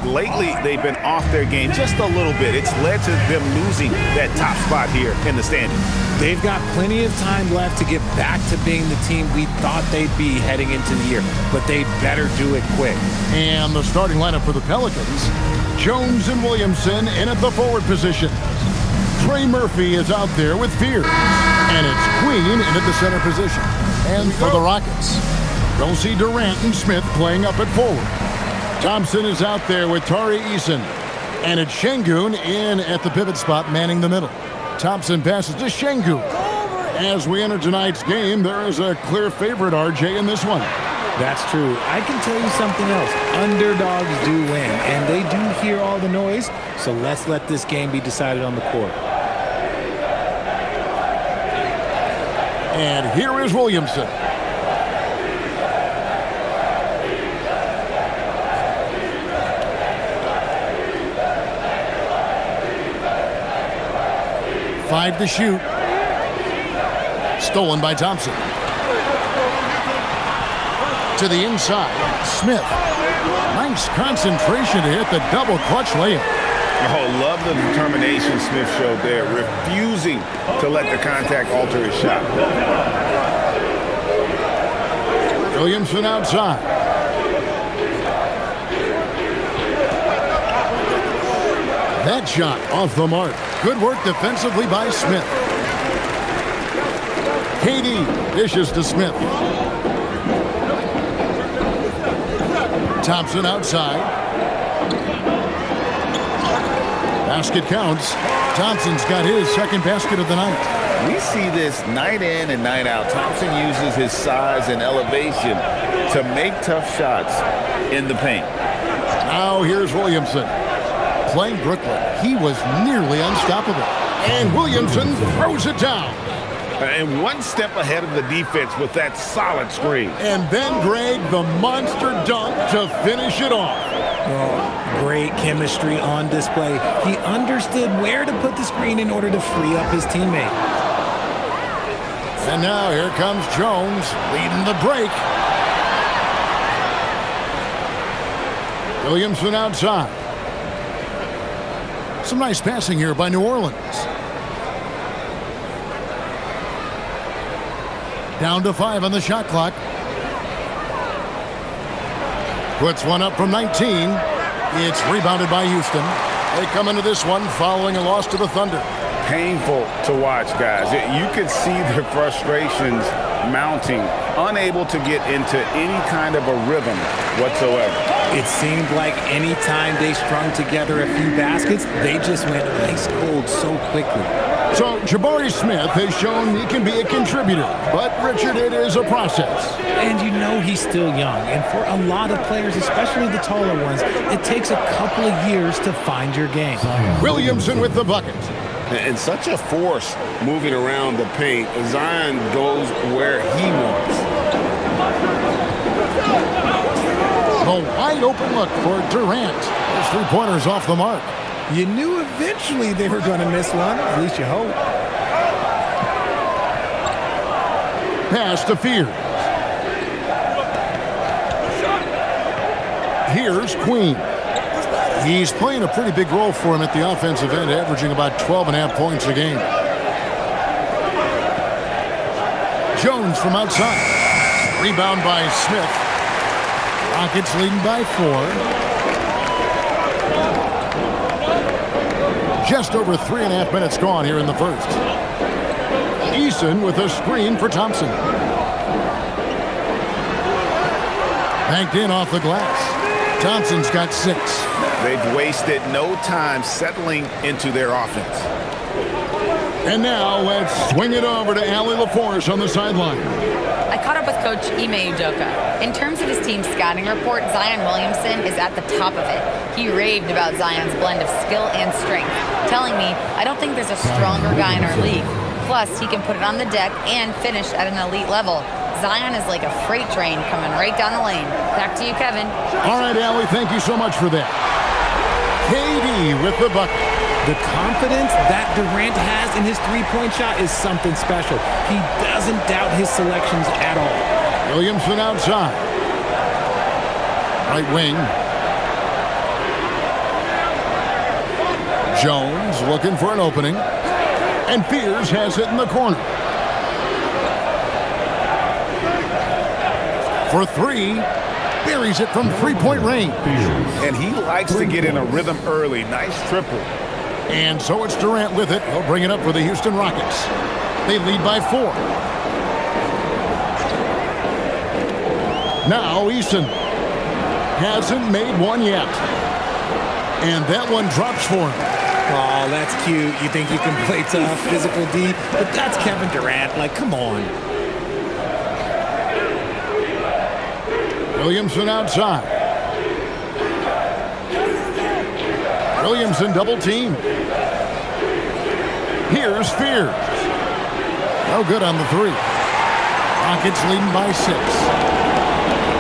lately they've been off their game just a little bit. It's led to them losing that top spot here in the standings. They've got plenty of time left to get back to being the team we thought they'd be heading into the year, but they better do it quick. And the starting lineup for the Pelicans, Jones and Williamson in at the forward position. Trey Murphy is out there with Fears. And it's Queen in at the center position. And for the Rockets, we'll see Durant and Smith playing up at forward. Thompson is out there with Tari Eason. And it's Şengün in at the pivot spot, manning the middle. Thompson passes to Şengün. As we enter tonight's game, there is a clear favorite, RJ, in this one. That's true. I can tell you something else. Underdogs do win, and they do hear all the noise, so let's let this game be decided on the court. And here is Williamson. Five to shoot. Stolen by Thompson. To the inside, Smith. Nice concentration to hit the double clutch layup. Oh, love the determination Smith showed there, refusing to let the contact alter his shot. Williamson outside. That shot off the mark. Good work defensively by Smith. KD dishes to Smith. Thompson outside. Basket counts. Thompson's got his second basket of the night. We see this night in and night out. Thompson uses his size and elevation to make tough shots in the paint. Now here's Williamson. Playing Brooklyn, he was nearly unstoppable. And Williamson throws it down. And one step ahead of the defense with that solid screen. And then Greg, the monster dunk to finish it off. Oh, great chemistry on display. He understood where to put the screen in order to free up his teammate. And now here comes Jones leading the break. Williamson outside. Some nice passing here by New Orleans. Down to 5 on the shot clock. Puts one up from 19. It's rebounded by Houston. They come into this one following a loss to the Thunder. Painful to watch, guys. You could see their frustrations mounting, unable to get into any kind of a rhythm whatsoever. It seemed like any time they strung together a few baskets, they just went ice cold so quickly. So Jabari Smith has shown he can be a contributor, but Richard, it is a process. And you know he's still young, and for a lot of players, especially the taller ones, it takes a couple of years to find your game. Williamson with the bucket. And such a force moving around the paint. Zion goes where he wants. A wide open look for Durant. His three-pointers off the mark. You knew eventually they were going to miss one. At least you hope. Pass to Fears. Here's Queen. He's playing a pretty big role for him at the offensive end, averaging about 12.5 points a game. Jones from outside. Rebound by Smith. Rockets leading by 4. Just over 3.5 minutes gone here in the first. Eason with a screen for Thompson. Banked in off the glass. Thompson's got 6. They've wasted no time settling into their offense. And now let's swing it over to Allie LaForce on the sideline. I caught up with Coach Ime Udoka. In terms of his team's scouting report, Zion Williamson is at the top of it. He raved about Zion's blend of skill and strength, telling me, I don't think there's a stronger guy in our league. Plus, he can put it on the deck and finish at an elite level. Zion is like a freight train coming right down the lane. Back to you, Kevin. All right, Allie, thank you so much for that. KD with the bucket. The confidence that Durant has in his three-point shot is something special. He doesn't doubt his selections at all. Williamson outside. Right wing. Jones looking for an opening. And Fears has it in the corner. For three, buries it from three-point range. And he likes to get in a rhythm early. Nice triple. And so it's Durant with it. He'll bring it up for the Houston Rockets. They lead by 4. Now Eason hasn't made one yet. And that one drops for him. Oh, that's cute. You think you can play tough, physical D, but that's Kevin Durant. Like, come on. Williamson outside. Williamson double team. Here's Fears. No good on the 3. Rockets leading by 6.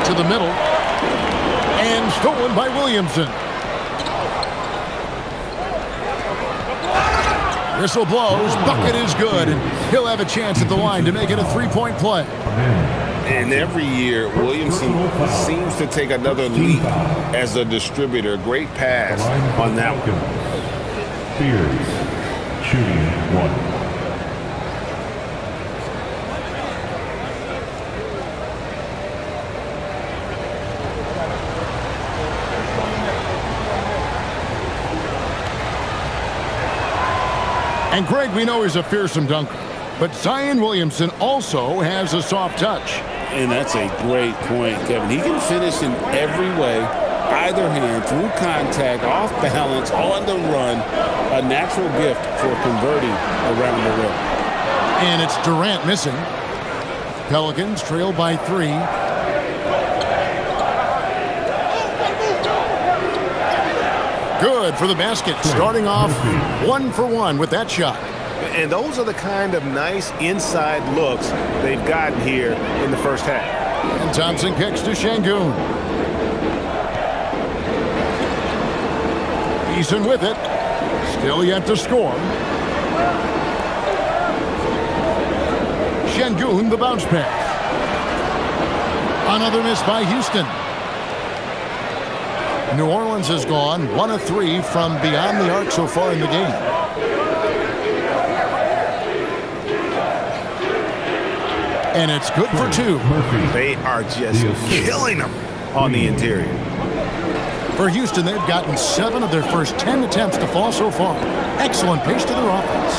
To the middle. And stolen by Williamson. Whistle blows. Bucket is good. And he'll have a chance at the line to make it a 3-point play. And every year, Williamson seems to take another leap as a distributor. Great pass on that one. Fears, shooting 1. And Greg, we know he's a fearsome dunker, but Zion Williamson also has a soft touch. And that's a great point, Kevin. He can finish in every way, either hand, through contact, off balance, on the run. A natural gift for converting around the rim. And it's Durant missing. Pelicans trail by 3. Good for the basket, starting off 1 for 1 with that shot. And those are the kind of nice inside looks they've gotten here in the first half. And Thompson kicks to Şengün. Eason with it. Still yet to score. Şengün the bounce pass. Another miss by Houston. New Orleans has gone 1 of 3 from beyond the arc so far in the game. And it's good for 2. They are just killing them on the interior. For Houston, they've gotten 7 of their first 10 attempts to fall so far. Excellent pace to their offense.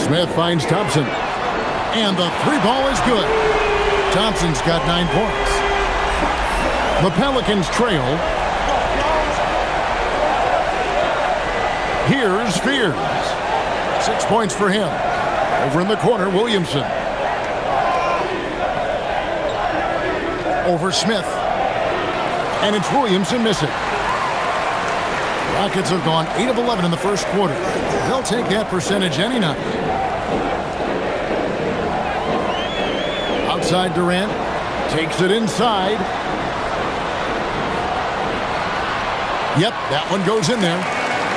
Smith finds Thompson. And the 3-ball is good. Thompson's got 9 points. The Pelicans trail. Here's Fears. 6 points for him. Over in the corner, Williamson. Over Smith. And it's Williamson missing. Rockets have gone 8 of 11 in the first quarter. They'll take that percentage any night. Outside Durant. Takes it inside. Yep, that one goes in there.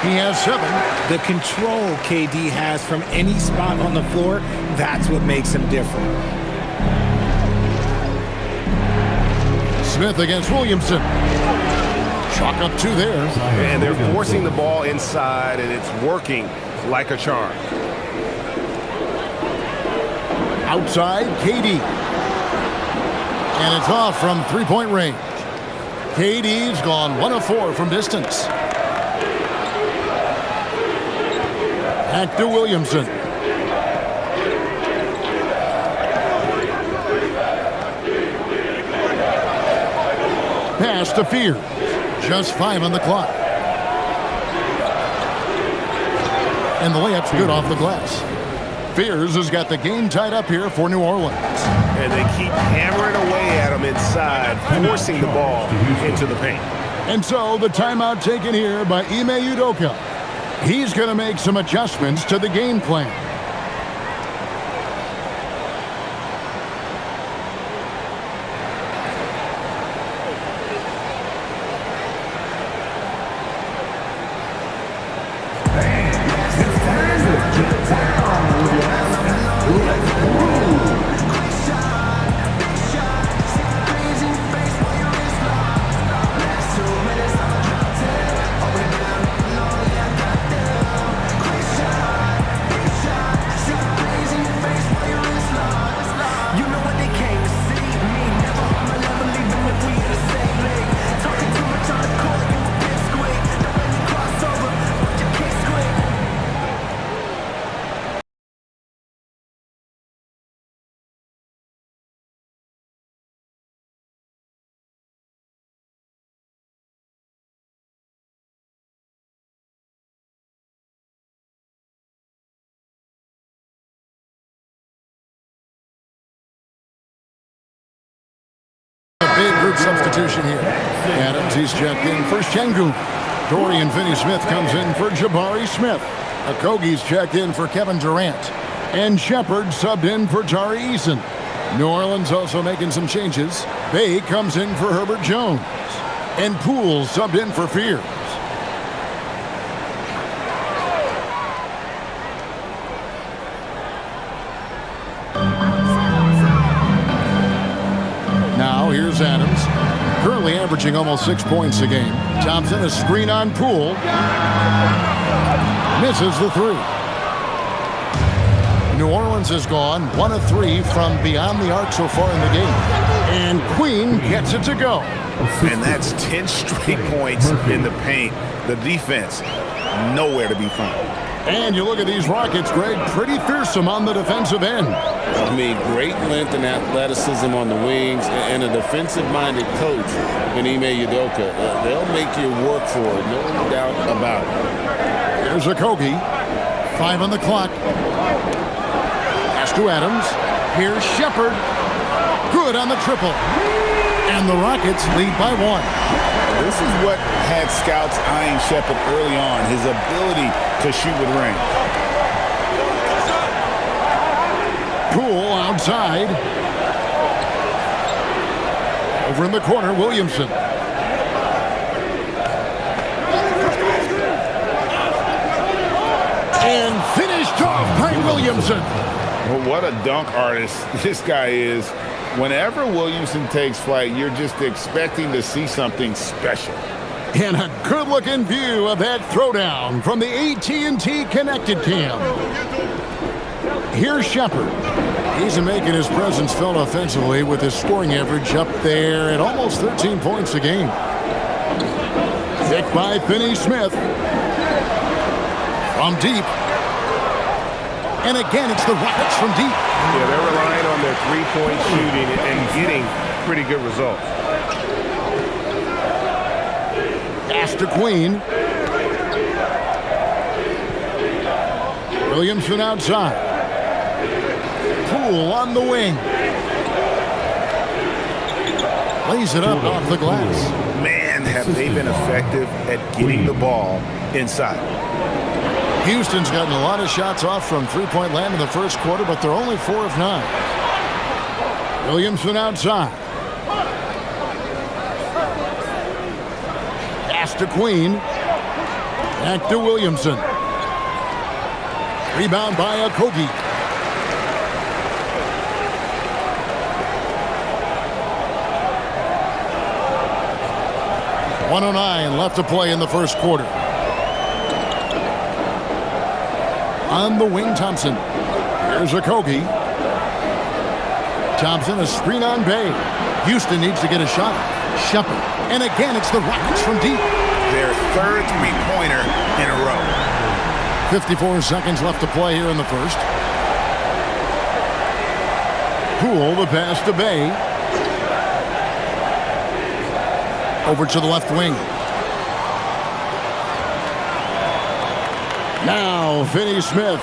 He has 7. The control KD has from any spot on the floor, that's what makes him different. Smith against Williamson. Chalk up 2 there. And they're forcing the ball inside, and it's working like a charm. Outside, KD. And it's off from 3-point range. KD's gone 1 of 4 from distance. Back to Williamson. Pass to Fears. Just 5 on the clock. And the layup's good off the glass. Fears has got the game tied up here for New Orleans. And they keep hammering away at him inside, forcing the ball into the paint. And so the timeout taken here by Ime Udoka. He's going to make some adjustments to the game plan. He's checked in for Şengün. Dorian Finney-Smith comes in for Jabari Smith. Okogie's checked in for Kevin Durant. And Shepard subbed in for Tari Eason. New Orleans also making some changes. Bay comes in for Herbert Jones. And Poole subbed in for Fears. Now here's Adams. Currently averaging almost 6 points a game. Thompson, a screen on Poole. Misses the three. New Orleans has gone 1 of 3 from beyond the arc so far in the game. And Queen gets it to go. And that's 10 straight points in the paint. The defense, nowhere to be found. And you look at these Rockets, Greg, pretty fearsome on the defensive end. I mean, great length and athleticism on the wings, and a defensive-minded coach in Ime Udoka. They'll make you work for it, no doubt about it. Here's Okogie. 5 on the clock. Pass to Adams. Here's Shepard. Good on the triple. And the Rockets lead by 1. This is what had scouts eyeing Shepard early on, his ability to shoot with range. Poole outside. Over in the corner, Williamson. And finished off by Williamson. Well, what a dunk artist this guy is. Whenever Williamson takes flight, you're just expecting to see something special. And a good-looking view of that throwdown from the AT&T Connected Cam. Here's Shepard. He's making his presence felt offensively with his scoring average up there at almost 13 points a game. Picked by Finney-Smith. From deep. And again, it's the Rockets from deep. Yeah, they're relying on their three-point shooting and getting pretty good results. Pass to Queen. Williamson outside. Poole on the wing. Lays it up off the glass. Man, have they been effective at getting the ball inside. Houston's gotten a lot of shots off from three-point land in the first quarter, but they're only 4 of 9. Williamson outside. Pass to Queen. Back to Williamson. Rebound by Okogie. .109 left to play in the first quarter. On the wing, Thompson. Here's Okogie. Thompson, a screen on Bay. Houston needs to get a shot. Shepard. And again, it's the Rockets from deep. Their third three-pointer in a row. 54 seconds left to play here in the first. Poole, the pass to Bay. Over to the left wing. Now, Finney-Smith.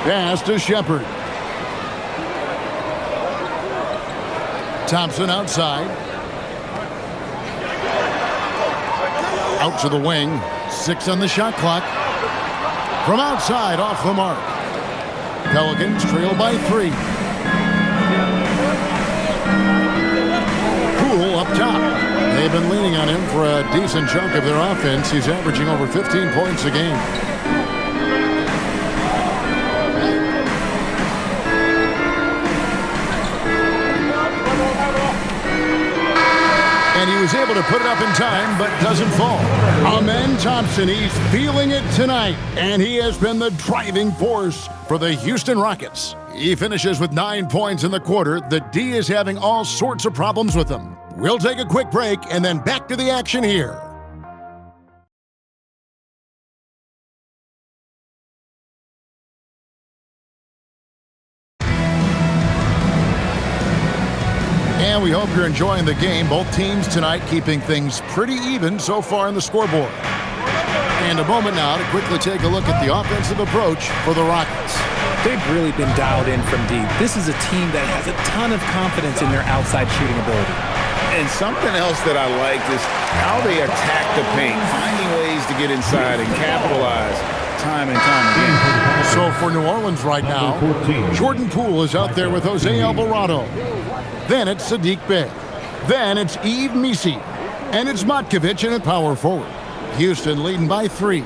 Pass to Shepard. Thompson outside. Out to the wing. 6 on the shot clock. From outside, off the mark. Pelicans trail by 3. Poole up top. They've been leaning on him for a decent chunk of their offense. He's averaging over 15 points a game. And he was able to put it up in time, but doesn't fall. Amen Thompson, he's feeling it tonight, and he has been the driving force for the Houston Rockets. He finishes with 9 points in the quarter. The D is having all sorts of problems with him. We'll take a quick break and then back to the action here. And we hope you're enjoying the game. Both teams tonight keeping things pretty even so far in the scoreboard. And a moment now to quickly take a look at the offensive approach for the Rockets. They've really been dialed in from deep. This is a team that has a ton of confidence in their outside shooting ability. And something else that I like is how they attack the paint, finding ways to get inside and capitalize time and time again. So for New Orleans right now, Jordan Poole is out there with Jose Alvarado. Then it's Sadiq Bey. Then it's Yves Missi. And it's Matkovic in at power forward. Houston leading by 3.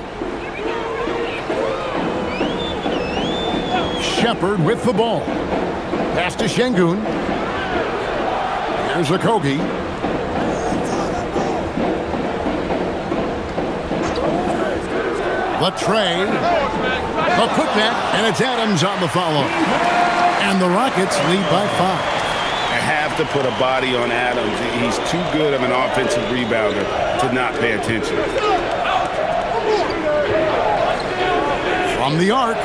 Shepard with the ball. Pass to Şengün. Here's Okogie. The tray. The putback. And it's Adams on the follow. And the Rockets lead by 5. I have to put a body on Adams. He's too good of an offensive rebounder to not pay attention. From the arc.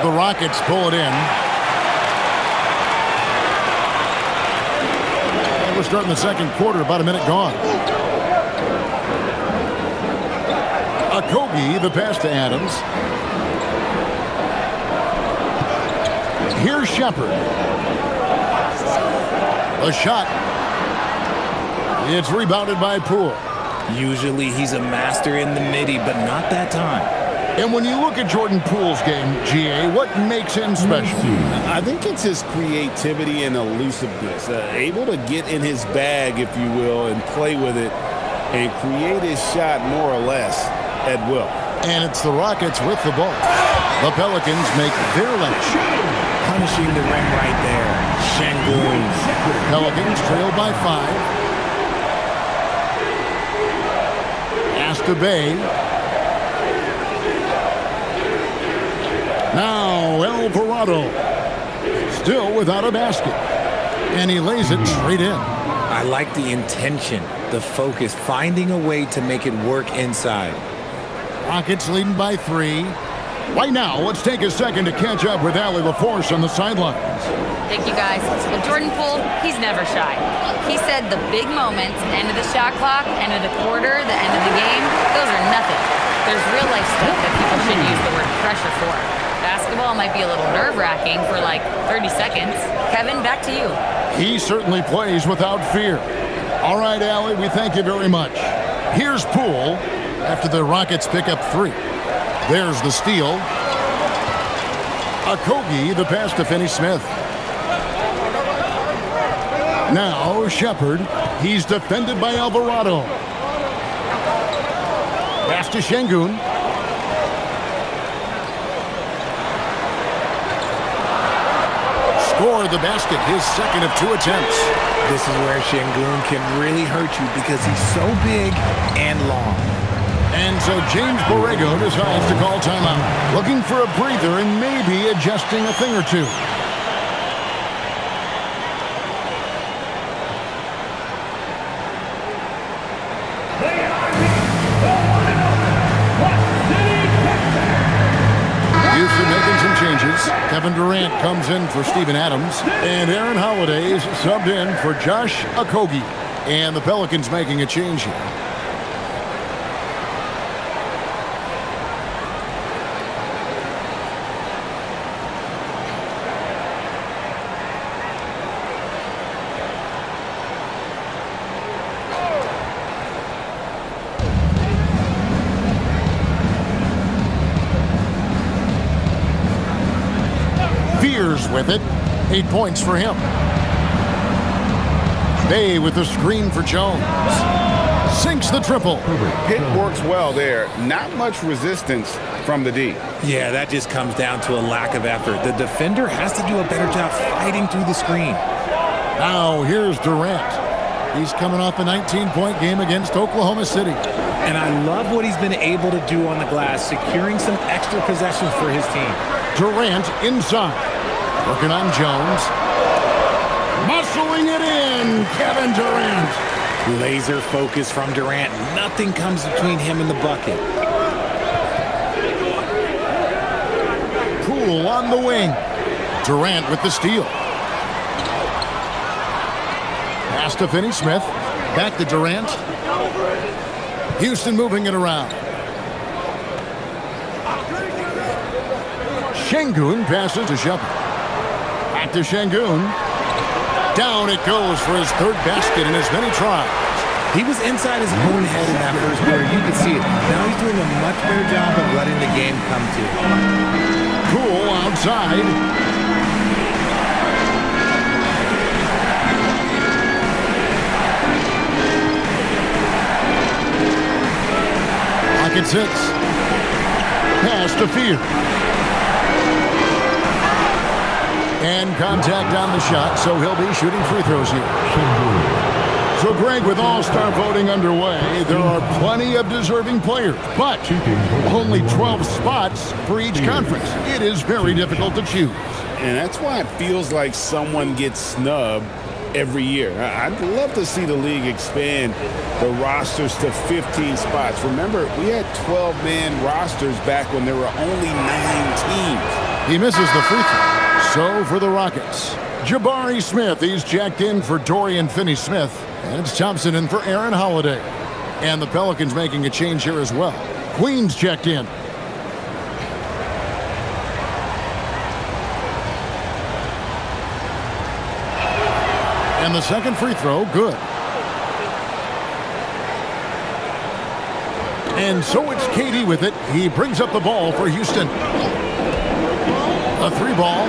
The Rockets pull it in. And we're starting the second quarter, about a minute gone. Okogie, the pass to Adams. Here's Shepard. The shot. It's rebounded by Poole. Usually he's a master in the midi, but not that time. And when you look at Jordan Poole's game, GA, what makes him special? I think it's his creativity and elusiveness. Able to get in his bag, if you will, and play with it and create his shot more or less at will. And it's the Rockets with the ball. The Pelicans make their last shot. Punishing the rim right there. Şengün. Pelicans trail by 5. Pass to Bey. Now Alvarado. Still without a basket. And he lays it straight in. I like the intention, the focus, finding a way to make it work inside. Rockets leading by 3. Right now, let's take a second to catch up with Allie LaForce on the sidelines. Thank you, guys. With Jordan Poole, he's never shy. He said the big moments, end of the shot clock, end of the quarter, the end of the game, those are nothing. There's real life stuff that people should use the word pressure for. Basketball might be a little nerve-wracking for like 30 seconds. Kevin, back to you. He certainly plays without fear. All right, Allie, we thank you very much. Here's Poole after the Rockets pick up 3. There's the steal. Okogie, the pass to Finney-Smith. Now Shepard. He's defended by Alvarado. Pass to Şengün. Scored the basket, his second of 2 attempts. This is where Şengün can really hurt you because he's so big and long. And so James Borrego decides to call timeout, looking for a breather and maybe adjusting a thing or two. Houston making some changes. Kevin Durant comes in for Steven Adams. And Aaron Holiday is subbed in for Josh Okogie. And the Pelicans making a change here. With it, 8 points for him. Bey with the screen for Jones. Sinks the triple. Pitt works well there. Not much resistance from the D. Yeah, that just comes down to a lack of effort. The defender has to do a better job fighting through the screen. Now here's Durant. He's coming off a 19-point game against Oklahoma City. And I love what he's been able to do on the glass, securing some extra possessions for his team. Durant inside. Working on Jones. Muscling it in, Kevin Durant. Laser focus from Durant. Nothing comes between him and the bucket. Poole on the wing. Durant with the steal. Pass to Finney-Smith. Back to Durant. Houston moving it around. Şengün passes to Shepard. To Şengün. Down it goes for his third basket in as many tries. He was inside his own head in that first quarter. You could see it. Now he's doing a much better job of letting the game come to him. Cool outside. Pocket 6. Pass to Field. And contact on the shot, so he'll be shooting free throws here. So, Greg, with All-Star voting underway, there are plenty of deserving players, but only 12 spots for each conference. It is very difficult to choose. And that's why it feels like someone gets snubbed every year. I'd love to see the league expand the rosters to 15 spots. Remember, we had 12-man rosters back when there were only 9 teams. He misses the free throw. So, for the Rockets, Jabari Smith, he's checked in for Dorian Finney-Smith. And it's Thompson in for Aaron Holiday. And the Pelicans making a change here as well. Queens checked in. And the second free throw, good. And so it's KD with it. He brings up the ball for Houston. A 3-ball.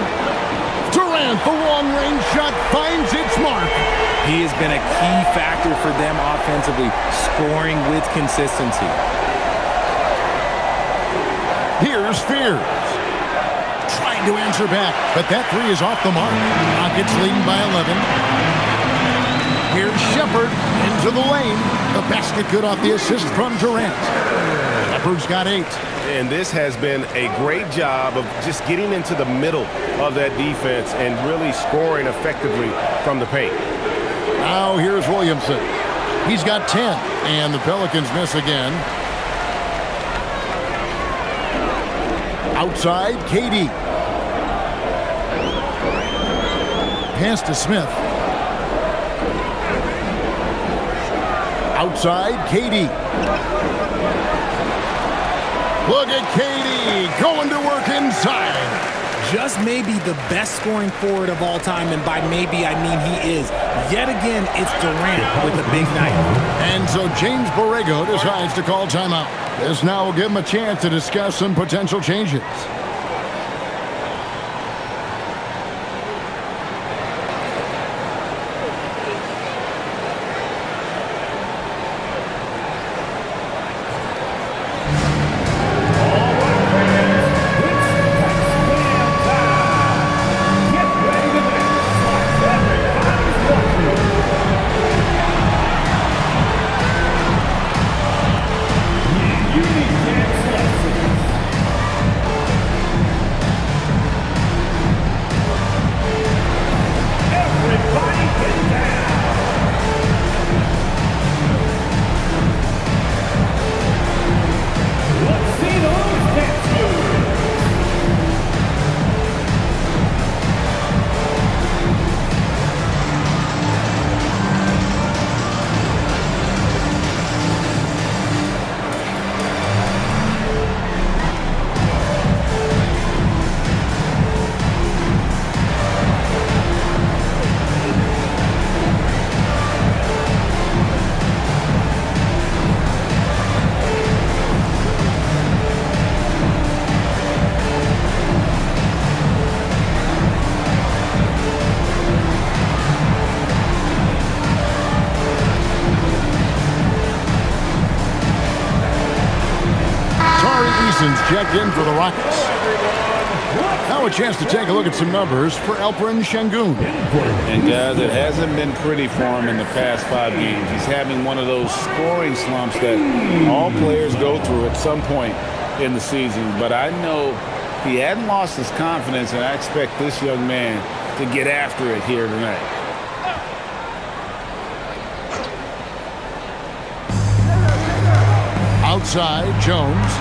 Durant, the long-range shot finds its mark. He has been a key factor for them offensively, scoring with consistency. Here's Spears. Trying to answer back, but that 3 is off the mark. Rockets leading by 11. Here's Shepard into the lane. The basket good off the assist from Durant. Shepard's got 8. And this has been a great job of just getting into the middle of that defense and really scoring effectively from the paint. Now here's Williamson. He's got 10, and the Pelicans miss again. Outside, KD. Pass to Smith. Outside, KD. Look at KD going to work inside. Just maybe the best scoring forward of all time, and by maybe I mean he is. Yet again, it's Durant with a big night. And so James Borrego decides to call timeout. This now will give him a chance to discuss some potential changes. Checked in for the Rockets. Now a chance to take a look at some numbers for Alperen Şengün. And guys, it hasn't been pretty for him in the past 5 games. He's having one of those scoring slumps that all players go through at some point in the season. But I know he hadn't lost his confidence, and I expect this young man to get after it here tonight. Outside, Jones.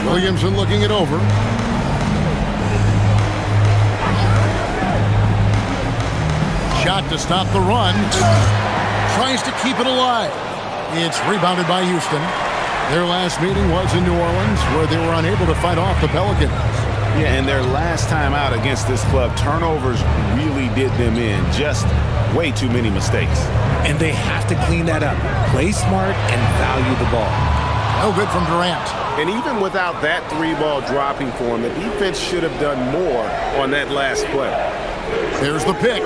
Williamson looking it over. Shot to stop the run. Tries to keep it alive. It's rebounded by Houston. Their last meeting was in New Orleans, where they were unable to fight off the Pelicans. Yeah, and their last time out against this club, turnovers really did them in. Just way too many mistakes. And they have to clean that up. Play smart and value the ball. No good from Durant. And even without that three-ball dropping for him, the defense should have done more on that last play. There's the pick.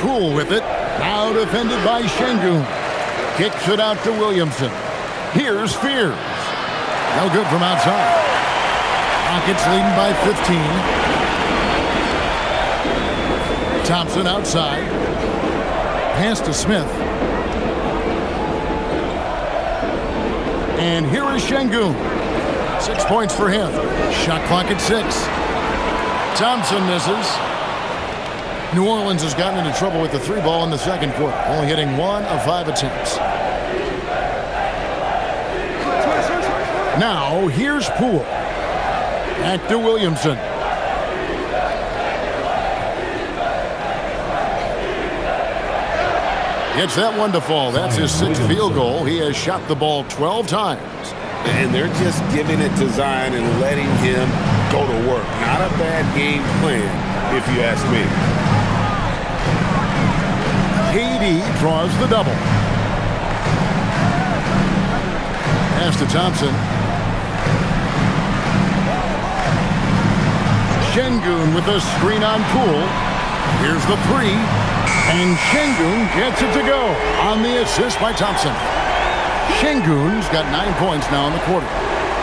Poole with it. Now defended by Şengün. Kicks it out to Williamson. Here's Fears. No good from outside. Rockets leading by 15. Thompson outside. Pass to Smith. And here is Şengün. 6 points for him. Shot clock at 6. Thompson misses. New Orleans has gotten into trouble with the three ball in the second quarter, only hitting 1 of 5 attempts. Now, here's Poole. Back to Williamson. Gets that one to fall. That's his 6th field goal. He has shot the ball 12 times. And they're just giving it to Zion and letting him go to work. Not a bad game plan, if you ask me. KD draws the double. Pass to Thompson. Şengün with a screen on Poole. Here's the 3. And Şengün gets it to go on the assist by Thompson. Şengün's got 9 points now in the quarter.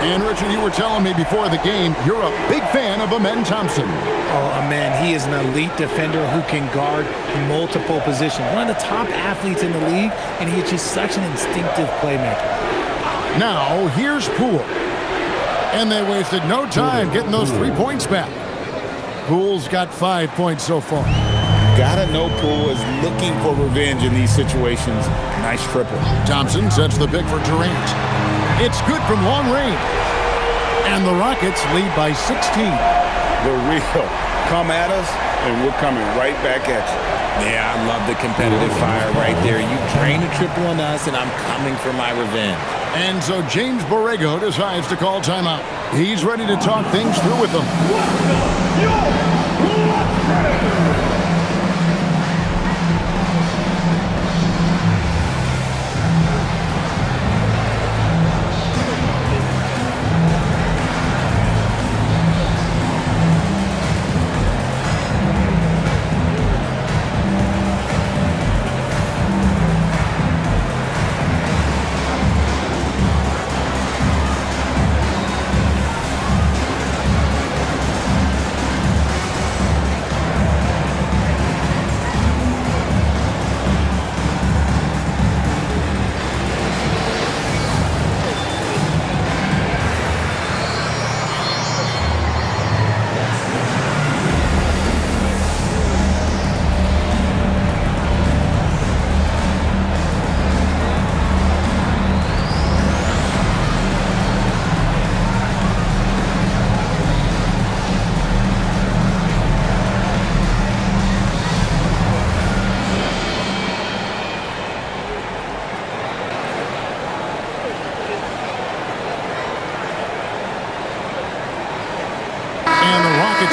And Richard, you were telling me before the game, you're a big fan of Amen Thompson. Oh, man, he is an elite defender who can guard multiple positions. One of the top athletes in the league, and he is just such an instinctive playmaker. Now, here's Poole. And they wasted no time getting those 3 points back. Poole's got 5 points so far. Gotta know Poole is looking for revenge in these situations. Nice triple. Thompson sets the pick for Durant. It's good from long range. And the Rockets lead by 16. The real. Come at us, and we're coming right back at you. Yeah, I love the competitive fire right there. You drain a triple on us, and I'm coming for my revenge. And so James Borrego decides to call timeout. He's ready to talk things through with them.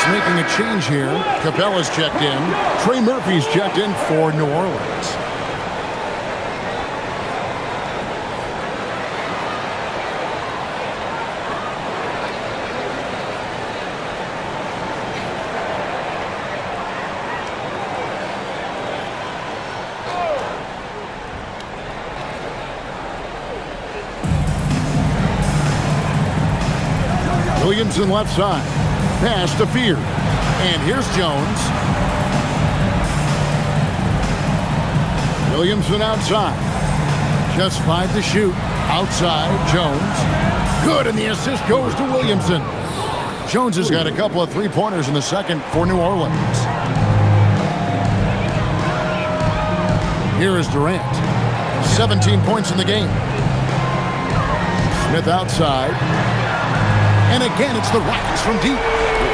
Making a change here. Capella's checked in. Trey Murphy's checked in for New Orleans. Williamson left side. Pass to Fear. And here's Jones. Williamson outside. Just 5 to shoot. Outside, Jones. Good, and the assist goes to Williamson. Jones has got a couple of three-pointers in the second for New Orleans. Here is Durant. 17 points in the game. Smith outside. And again, it's the Rockets from deep.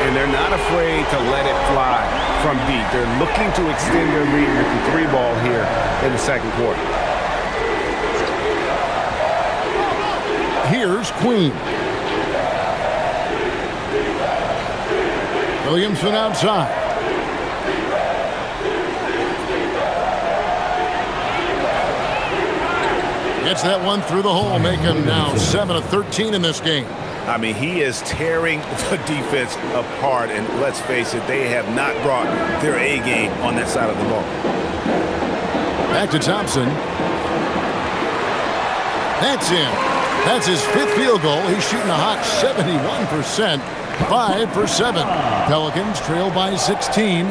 And they're not afraid to let it fly from deep. They're looking to extend their lead with the 3 ball here in the second quarter. Here's Queen. Williamson outside. Gets that one through the hole, make him now 7 of 13 in this game. I mean, he is tearing the defense apart, and let's face it, they have not brought their A game on that side of the ball. Back to Thompson. That's in. That's his 5th field goal. He's shooting a hot 71%, 5 for 7. Pelicans trail by 16.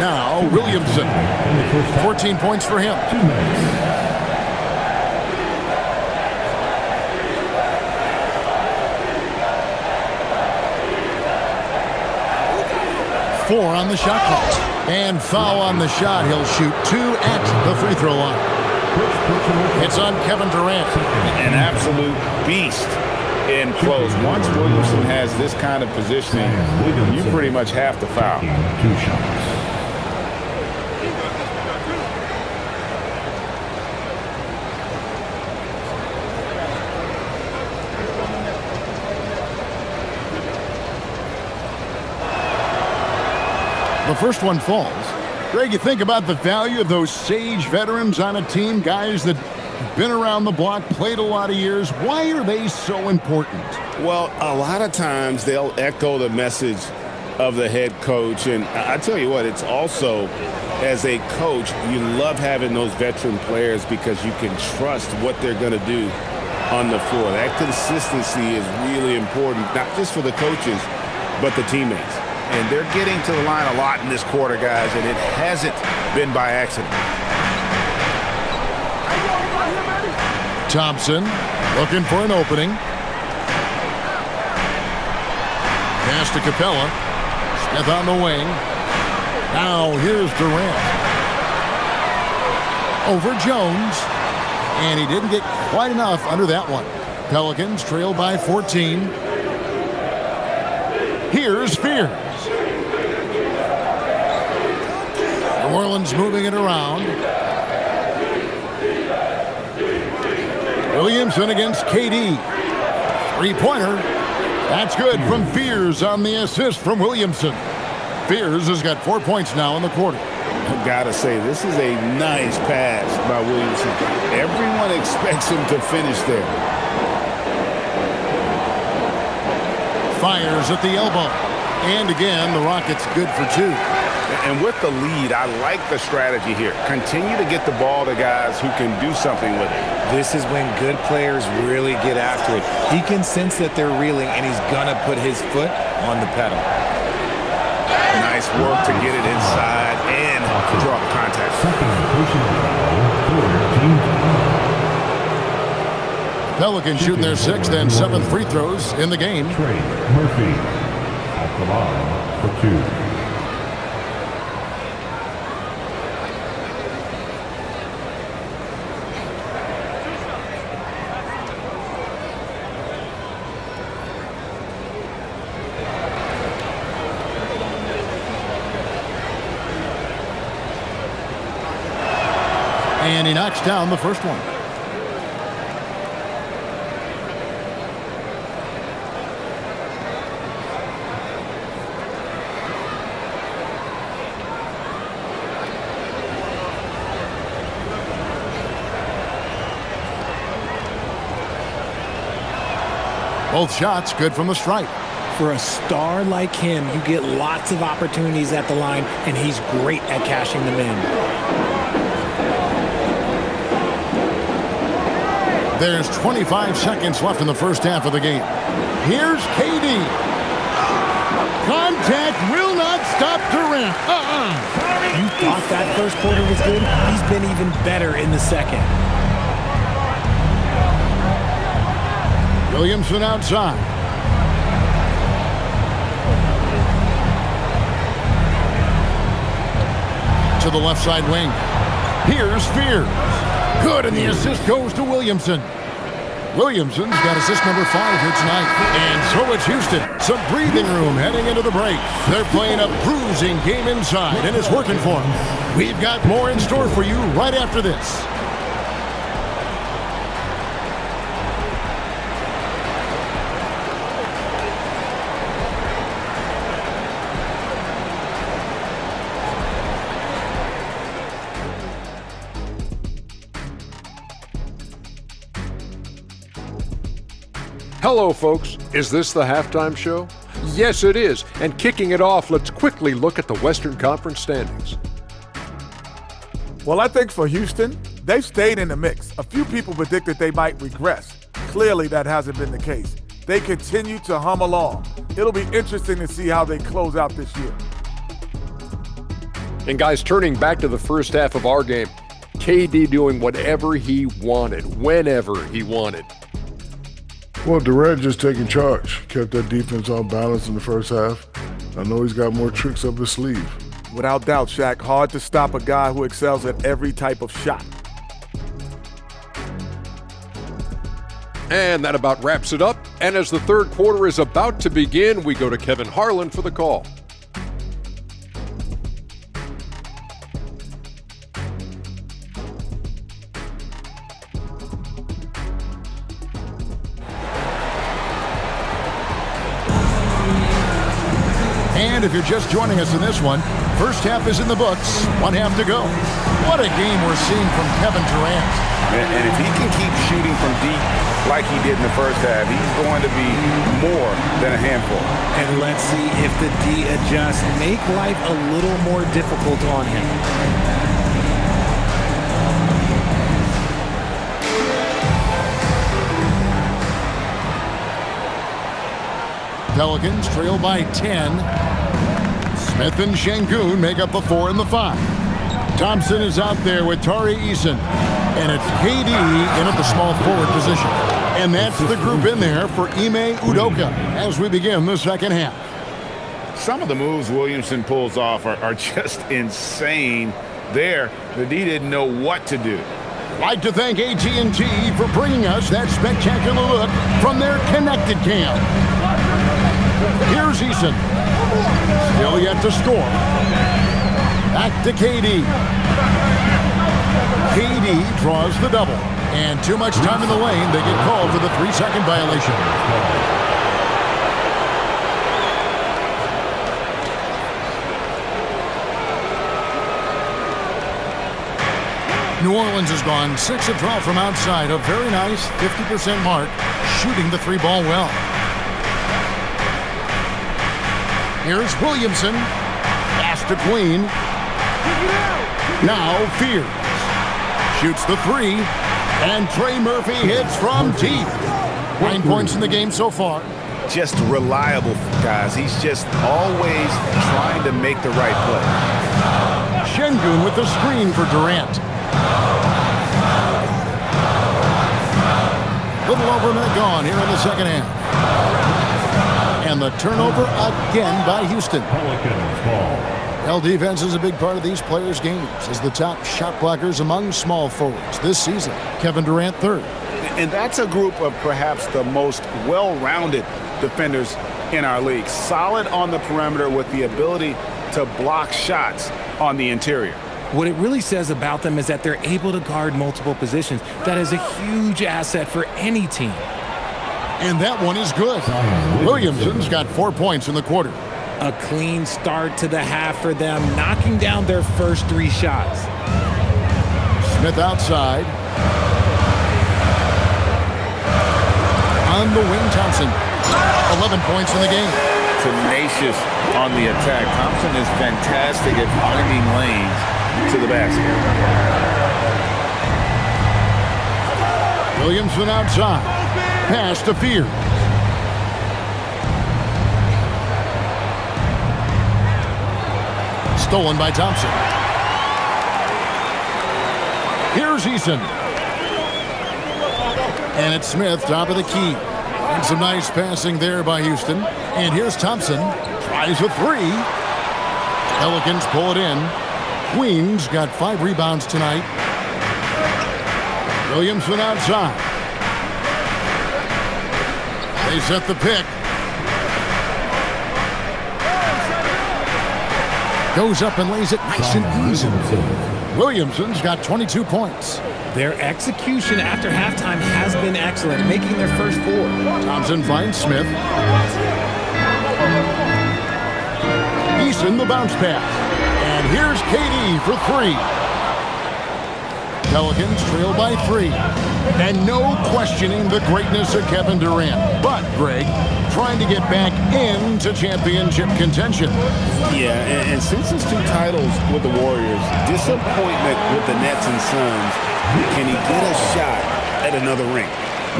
Now Williamson, 14 points for him. 2 minutes. Four on the shot clock. And foul on the shot. He'll shoot 2 at the free throw line. It's on Kevin Durant. An absolute beast in close. Once Williamson has this kind of positioning, you pretty much have to foul. 2 shots. The first one falls. Greg, you think about the value of those sage veterans on a team, guys that have been around the block, played a lot of years. Why are they so important? Well, a lot of times they'll echo the message of the head coach. And I tell you what, it's also, as a coach, you love having those veteran players because you can trust what they're going to do on the floor. That consistency is really important, not just for the coaches, but the teammates. And they're getting to the line a lot in this quarter, guys, and it hasn't been by accident. Thompson looking for an opening. Pass to Capella. Smith on the wing. Now here's Durant. Over Jones. And he didn't get quite enough under that one. Pelicans trail by 14. Here's Spears. New Orleans moving it around. Williamson against KD. Three-pointer. That's good from Fears on the assist from Williamson. Fears has got 4 points now in the quarter. I've got to say, this is a nice pass by Williamson. Everyone expects him to finish there. Fires at the elbow. And again, the Rockets good for 2. And with the lead, I like the strategy here. Continue to get the ball to guys who can do something with it. This is when good players really get after it. He can sense that they're reeling, and he's going to put his foot on the pedal. Nice work to get it inside and draw contact. Pelicans shooting their 6th and 7th free throws in the game. Trey Murphy at the line for 2. And he knocks down the first one. Both shots good from the stripe. For a star like him, you get lots of opportunities at the line, and he's great at cashing them in. There's 25 seconds left in the first half of the game. Here's KD. Contact will not stop Durant. You thought that first quarter was good? He's been even better in the second. Williamson outside. To the left side wing. Here's Fears. Good, and the assist goes to Williamson. Williamson's got assist number 5 here tonight. And so it's Houston. Some breathing room heading into the break. They're playing a bruising game inside, and it's working for them. We've got more in store for you right after this. Hello, folks. Is this the halftime show? Yes, it is. And kicking it off, let's quickly look at the Western Conference standings. Well, I think for Houston, they've stayed in the mix. A few people predicted they might regress. Clearly, that hasn't been the case. They continue to hum along. It'll be interesting to see how they close out this year. And guys, turning back to the first half of our game, KD doing whatever he wanted, whenever he wanted. Well, Durant just taking charge. Kept that defense on balance in the first half. I know he's got more tricks up his sleeve. Without doubt, Shaq, hard to stop a guy who excels at every type of shot. And that about wraps it up. And as the third quarter is about to begin, we go to Kevin Harlan for the call. And if you're just joining us in this one, first half is in the books, 1 half to go. What a game we're seeing from Kevin Durant. And if he can keep shooting from deep like he did in the first half, he's going to be more than a handful. And let's see if the D adjusts, make life a little more difficult on him. Pelicans trail by 10. Smith and Şengün make up the 4 and the 5. Thompson is out there with Tari Eason. And it's KD in at the small forward position. And that's the group in there for Ime Udoka as we begin the second half. Some of the moves Williamson pulls off are just insane. There, the D didn't know what to do. Like to thank AT&T for bringing us that spectacular look from their Connecticut camp. Here's Eason. Still yet to score. Back to KD. KD draws the double. And too much time in the lane. They get called for the 3-second violation. New Orleans has gone 6 of 12 from outside. A very nice 50% mark, shooting the 3-ball well. Here's Williamson. Pass to Queen. Now Fears. Shoots the 3. And Trey Murphy hits from deep. 9 points in the game so far. Just reliable, guys. He's just always trying to make the right play. Şengün with the screen for Durant. Little over a minute gone here in the second half. And the turnover again by Houston. Pelicans ball. Well, defense is a big part of these players' games as the top shot blockers among small forwards this season. Kevin Durant third. And that's a group of perhaps the most well-rounded defenders in our league. Solid on the perimeter with the ability to block shots on the interior. What it really says about them is that they're able to guard multiple positions. That is a huge asset for any team. And that one is good. Williamson's got 4 points in the quarter. A clean start to the half for them, knocking down their first 3 shots. Smith outside. On the wing, Thompson. 11 points in the game. Tenacious on the attack. Thompson is fantastic at finding lanes to the basket. Williamson outside. Pass to Fear. Stolen by Thompson. Here's Eason. And it's Smith, top of the key. And some nice passing there by Houston. And here's Thompson. Tries a 3. Pelicans pull it in. Queens got 5 rebounds tonight. Williamson outside. They set the pick. Goes up and lays it nice and easy. Williamson's got 22 points. Their execution after halftime has been excellent, making their first 4. Thompson finds Smith. Eason the bounce pass. And here's KD for 3. Pelicans trail by 3. And no questioning the greatness of Kevin Durant. But, Greg, trying to get back into championship contention. Yeah, and since his 2 titles with the Warriors, disappointment with the Nets and Suns, can he get a shot at another ring?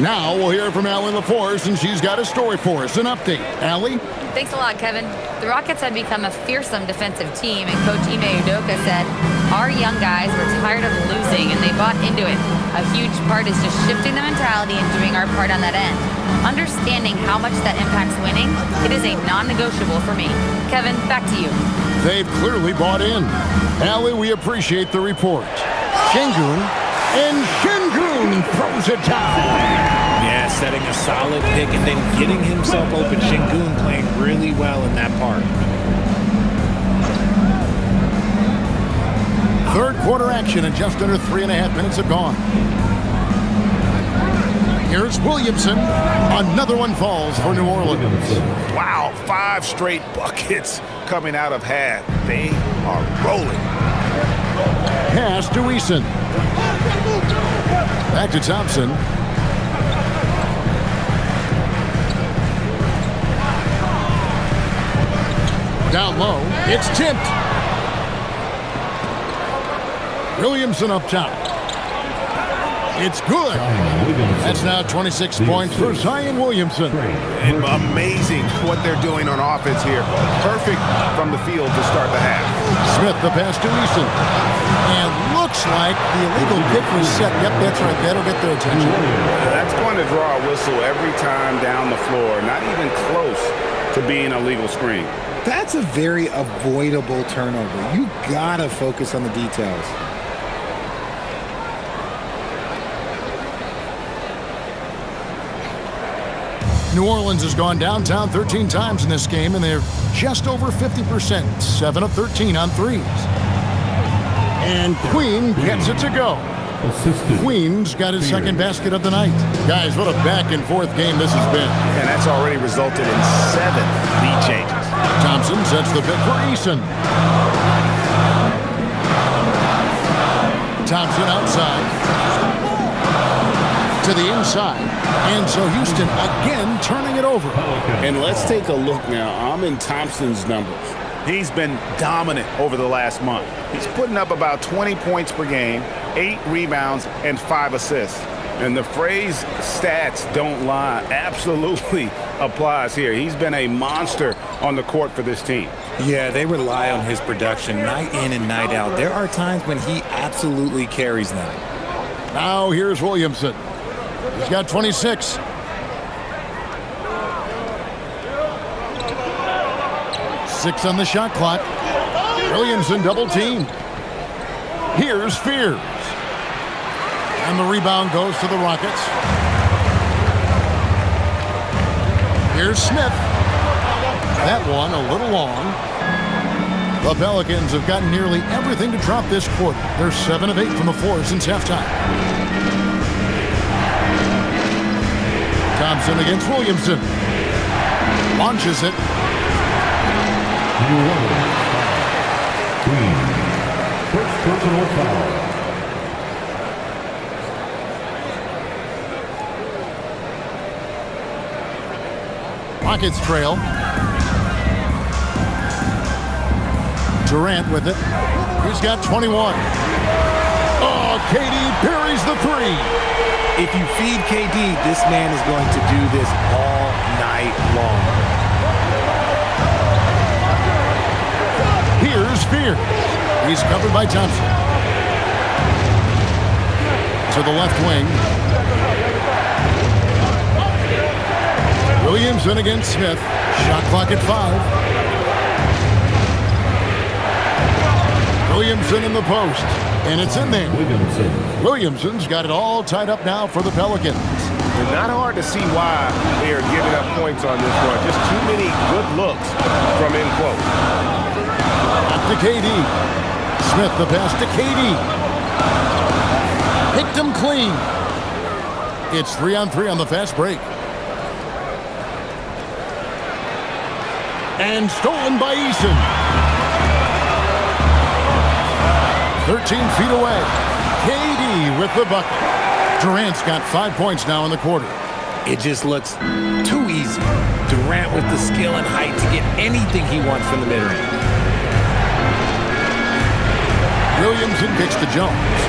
Now we'll hear from Allie LaForce, and she's got a story for us. An update. Allie? Thanks a lot, Kevin. The Rockets had become a fearsome defensive team, and Coach Ime Udoka said, our young guys were tired of losing, and they bought into it. A huge part is just shifting the mentality and doing our part on that end. Understanding how much that impacts winning, it is a non-negotiable for me. Kevin, back to you. They've clearly bought in. Allie, we appreciate the report. Şengün, and Şengün throws it down. Yeah, setting a solid pick and then getting himself open. Şengün playing really well in that part. Third quarter action and just under 3.5 minutes have gone. Here's Williamson. Another one falls for New Orleans. Wow, 5 straight buckets coming out of half. They are rolling. Pass to Eason. Back to Thompson. Down low. It's tipped. Williamson up top. It's good. That's now 26 points for Zion Williamson. And amazing what they're doing on offense here. Perfect from the field to start the half. Smith, the pass to Eason. And looks like the illegal pick was set. Yep, that's right. That'll get their attention. That's going to draw a whistle every time down the floor. Not even close to being a legal screen. That's a very avoidable turnover. You gotta focus on the details. New Orleans has gone downtown 13 times in this game, and they're just over 50%, 7 of 13 on threes. And Queen gets it to go. Queen's got his second basket of the night. Guys, what a back-and-forth game this has been. And that's already resulted in 7 lead changes. Thompson sets the pick for Eason. Thompson outside. To the inside. And so Houston again turning it over. And let's take a look now. I'm in Thompson's numbers. He's been dominant over the last month. He's putting up about 20 points per game, 8 rebounds, and 5 assists. And the phrase stats don't lie absolutely applies here. He's been a monster on the court for this team. Yeah, they rely on his production night in and night out. There are times when he absolutely carries them. Now here's Williamson. He's got 26. Six on the shot clock. Williamson double team. Here's Spears. And the rebound goes to the Rockets. Here's Smith. That one a little long. The Pelicans have gotten nearly everything to drop this quarter. They're 7 of 8 from the floor since halftime. Thompson against Williamson. Launches it. Queen. First personal foul. Rockets trail. Durant with it. He's got 21. Oh, KD buries the 3. If you feed KD, this man is going to do this all night long. Here's Spears. He's covered by Thompson. To the left wing. Williamson against Smith. Shot clock at 5. Williamson in the post. And it's in there. Williamson's got it all tied up now for the Pelicans. It's not hard to see why they are giving up points on this run. Just too many good looks from in close. Up to KD. Smith the pass to KD. Picked him clean. It's 3-on-3 on the fast break. And stolen by Eason. 13 feet away. KD Lee with the bucket. Durant's got 5 points now in the quarter. It just looks too easy. Durant with the skill and height to get anything he wants from the mid-range. Williamson kicks to Jones.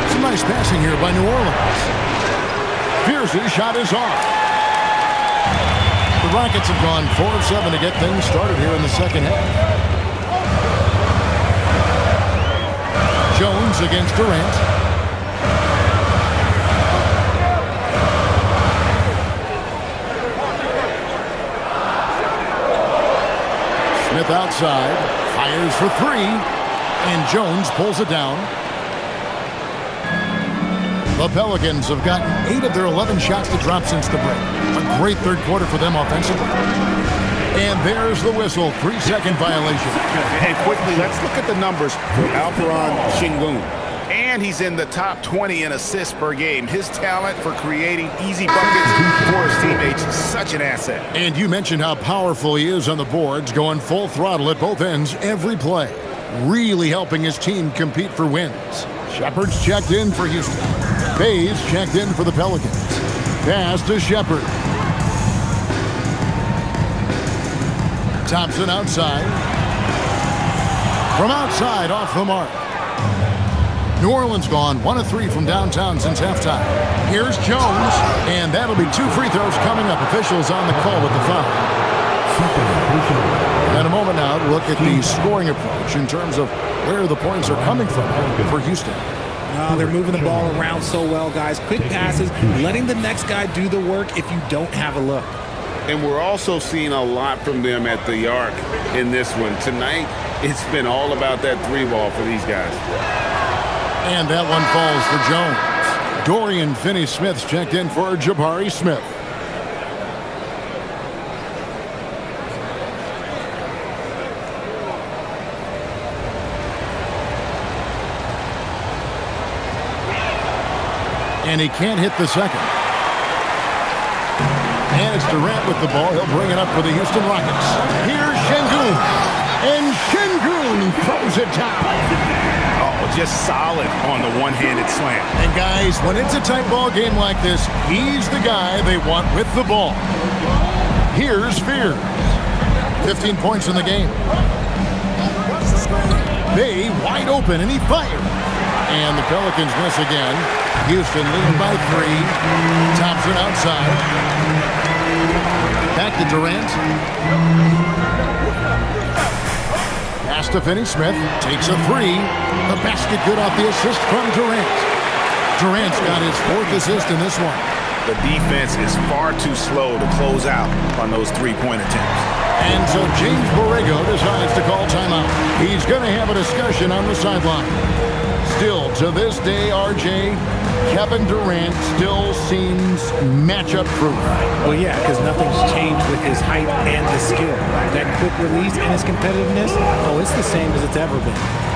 Some nice passing here by New Orleans. Pierce's shot is off. The Rockets have gone 4 of 7 to get things started here in the second half. Jones against Durant. Smith outside, fires for 3, and Jones pulls it down. The Pelicans have gotten 8 of their 11 shots to drop since the break. A great third quarter for them offensively. And there's the whistle, 3-second violation. And quickly, let's look at the numbers for Alperon Şengün. And he's in the top 20 in assists per game. His talent for creating easy buckets for his teammates is such an asset. And you mentioned how powerful he is on the boards, going full throttle at both ends every play. Really helping his team compete for wins. Shepard's checked in for Houston. Hayes checked in for the Pelicans. Pass to Shepard. Thompson outside. From outside, off the mark. New Orleans gone 1 of 3 from downtown since halftime. Here's Jones, and that'll be 2 free throws coming up. Officials on the call with the foul. In a moment now, look at the scoring approach in terms of where the points are coming from for Houston. They're moving the ball around so well, guys. Quick passes, letting the next guy do the work if you don't have a look. And we're also seeing a lot from them at the arc in this one. Tonight, it's been all about that 3-ball for these guys. And that one falls for Jones. Dorian Finney-Smith's checked in for Jabari Smith. And he can't hit the second. And it's Durant with the ball. He'll bring it up for the Houston Rockets. Here's Şengün. And Şengün throws it down. Oh, just solid on the one-handed slam. And guys, when it's a tight ball game like this, he's the guy they want with the ball. Here's Fears. 15 points in the game. Bay wide open, and he fired. And the Pelicans miss again. Houston leading by 3. Thompson outside. Back to Durant. Pass to Finney-Smith. Takes a 3. The basket good off the assist from Durant. Durant's got his 4th assist in this one. The defense is far too slow to close out on those 3-point attempts. And so James Borrego decides to call timeout. He's going to have a discussion on the sideline. Still, to this day, RJ, Kevin Durant still seems matchup proof. Well, yeah, because nothing's changed with his height and his skill. That quick release and his competitiveness, oh, it's the same as it's ever been.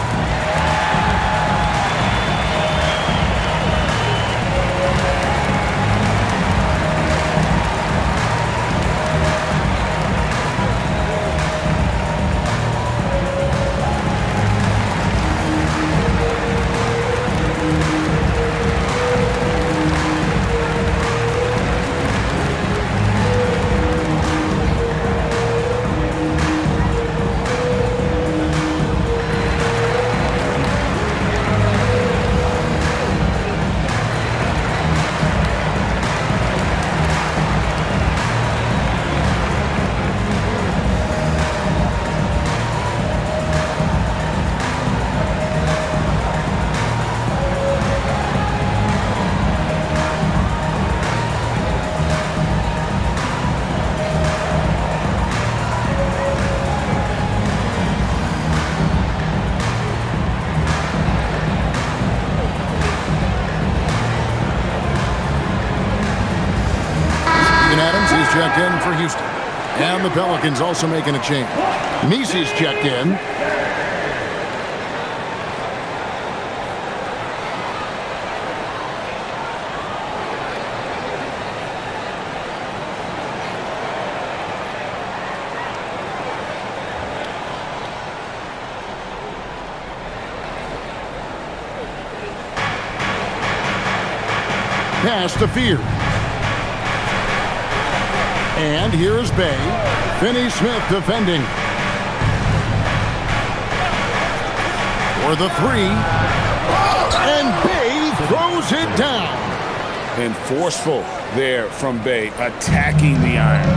Checked in for Houston. And the Pelicans also making a change. Misi's checked in. Pass to Fear. And here's Bay. Finney-Smith defending. For the three. And Bay throws it down. And forceful there from Bay, attacking the iron.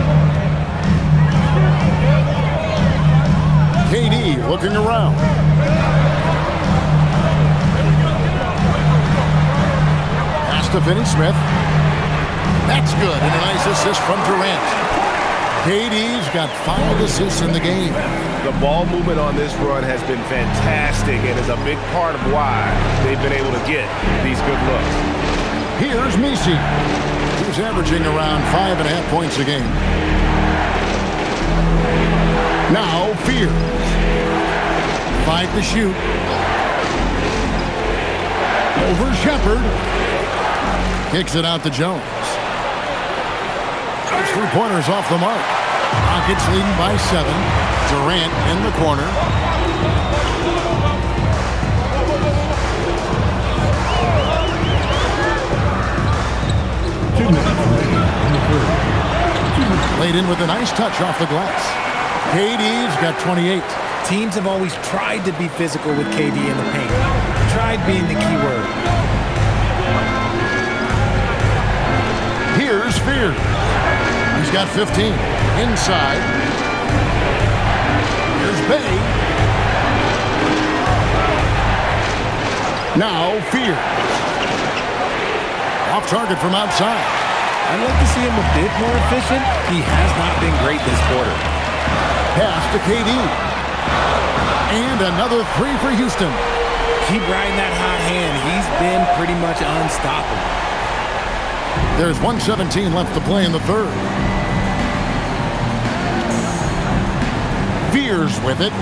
KD looking around. Pass to Finney-Smith. That's good, and a nice assist from Durant. KD's got 5 assists in the game. The ball movement on this run has been fantastic and is a big part of why they've been able to get these good looks. Here's Messi, who's averaging around 5.5 points a game. Now Fear. 5 to shoot. Over Shepherd. Kicks it out to Jones. 3-pointers off the mark. Rockets leading by 7. Durant in the corner. Laid in with a nice touch off the glass. KD's got 28. Teams have always tried to be physical with KD in the paint. Tried being the key word. Here's Fear. He's got 15. Inside. Here's Bay. Now Fear. Off target from outside. I'd like to see him a bit more efficient. He has not been great this quarter. Pass to KD. And another 3 for Houston. Keep riding that hot hand. He's been pretty much unstoppable. There's 1:17 left to play in the third. Fears with it.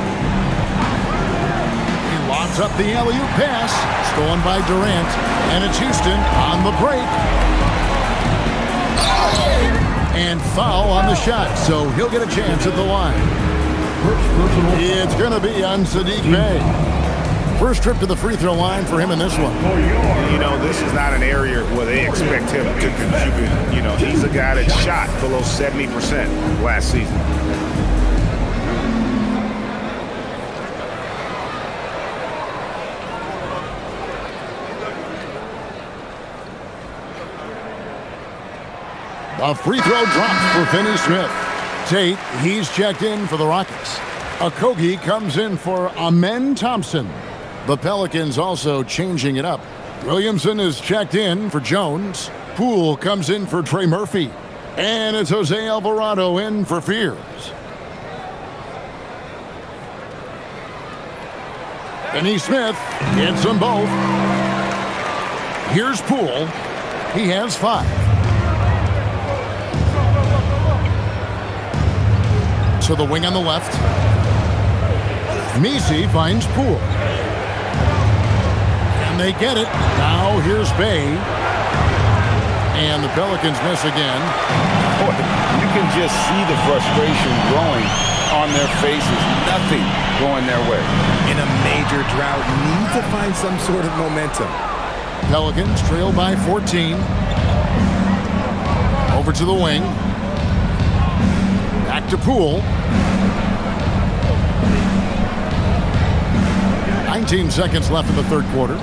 He lobs up the alley-oop pass. Stolen by Durant. And it's Houston on the break. And foul on the shot, so he'll get a chance at the line. It's going to be on Saddiq Bey. First trip to the free throw line for him in this one. You know, this is not an area where they expect him to contribute. You know, he's a guy that shot below 70% last season. A free throw drops for Finney-Smith. Tate, he's checked in for the Rockets. Okogie comes in for Amen Thompson. The Pelicans also changing it up. Williamson is checked in for Jones. Poole comes in for Trey Murphy. And it's Jose Alvarado in for Fears. Finney-Smith gets them both. Here's Poole. He has 5. To the wing on the left. Messi finds Poole. And they get it. Now here's Bay. And the Pelicans miss again. Boy, you can just see the frustration growing on their faces. Nothing going their way. In a major drought, need to find some sort of momentum. Pelicans trail by 14. Over to the wing. Back to Poole. 19 seconds left in the third quarter.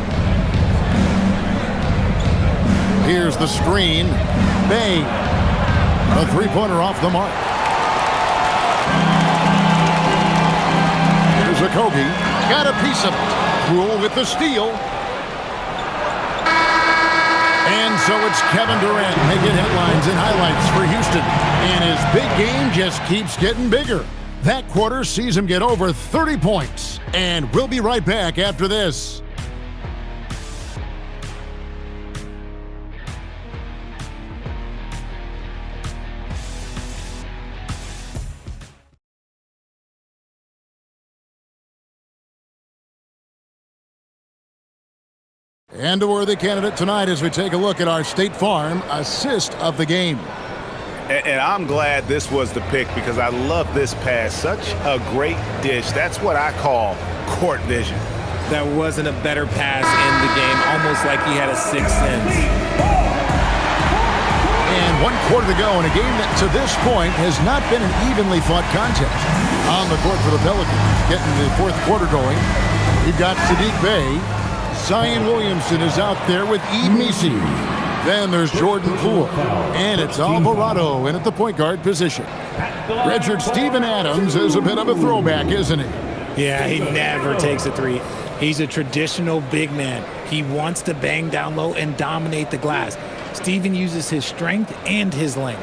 Here's the screen. Bay. A 3-pointer off the mark. Here's Okogie. Got a piece of it. Poole with the steal. And so it's Kevin Durant making headlines and highlights for Houston. And his big game just keeps getting bigger. That quarter sees him get over 30 points. And we'll be right back after this. And a worthy candidate tonight as we take a look at our State Farm assist of the game. And I'm glad this was the pick because I love this pass. Such a great dish. That's what I call court vision. That wasn't a better pass in the game, almost like he had a sixth sense. 1 quarter to go in a game that to this point has not been an evenly fought contest. On the court for the Pelicans, getting the 4th quarter going. You've got Sadiq Bey. Zion Williamson is out there with Misi. Then there's Jordan Poole. And it's Alvarado in at the point guard position. Redshirt Steven Adams is a bit of a throwback, isn't he? Yeah, he never takes a three. He's a traditional big man. He wants to bang down low and dominate the glass. Steven uses his strength and his length.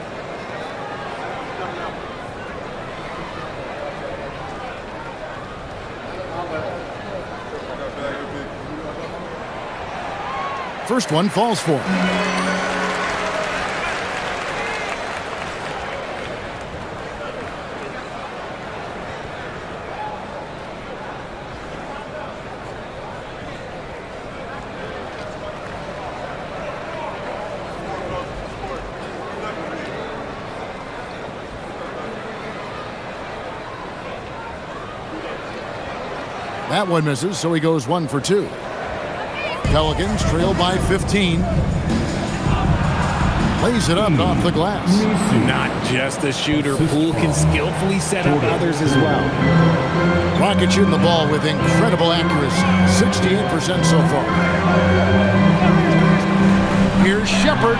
First one falls for him. That one misses, so he goes 1 for 2. Pelicans trail by 15. Lays it up off the glass. Not just a shooter. Poole can skillfully set up others as well. Rockets shooting the ball with incredible accuracy. 68% so far. Here's Shepard.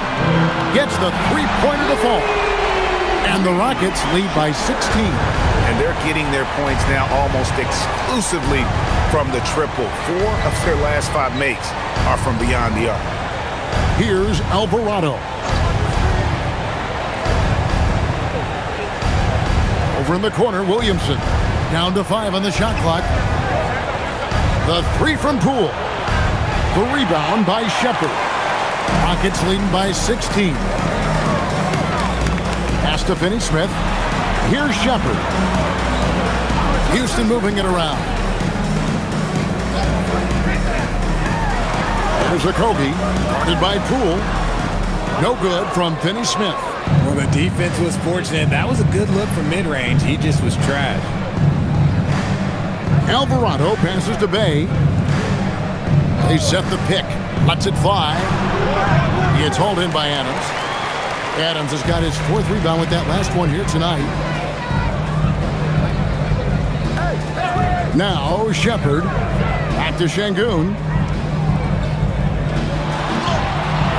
Gets the three-pointer to fall. And the Rockets lead by 16. And they're getting their points now almost exclusively from the triple. 4 of their last 5 makes are from beyond the arc. Here's Alvarado. Over in the corner, Williamson. Down to 5 on the shot clock. The 3 from Poole. The rebound by Shepard. Rockets leading by 16. Pass to Finney-Smith. Here's Shepard. Houston moving it around. There's a Kobe. Guarded by Poole. No good from Finney-Smith. Well, the defense was fortunate. That was a good look from mid-range. He just was trash. Alvarado passes to Bey. They set the pick. Lets it fly. He gets hauled in by Adams. Adams has got his 4th rebound with that last one here tonight. Now Shepard. Back to Şengün.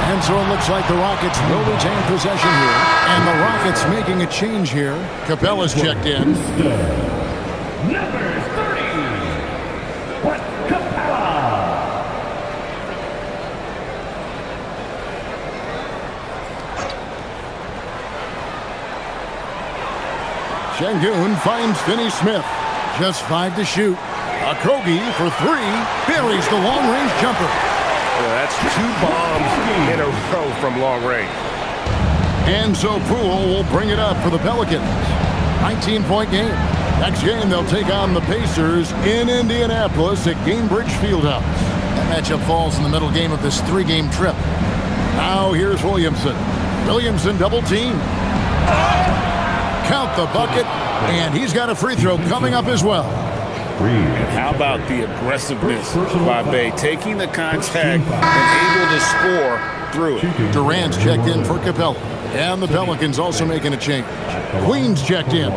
And so it looks like the Rockets will retain possession here. And the Rockets making a change here. Capella's checked in. Number 30, Capella. Şengün finds Finney-Smith. Just 5 to shoot. Okogie for 3. Buries the long-range jumper. That's 2 bombs in a row from long range. And so Poole will bring it up for the Pelicans. 19-point game. Next game, they'll take on the Pacers in Indianapolis at Gainbridge Fieldhouse. That matchup falls in the middle game of this 3-game trip. Now here's Williamson. Williamson double team. Count the bucket, and he's got a free throw coming up as well. And how about the aggressiveness by Bey, taking the contact and able to score through it. Durant's checked in for Capella. And the Pelicans also making a change. Queen's checked in.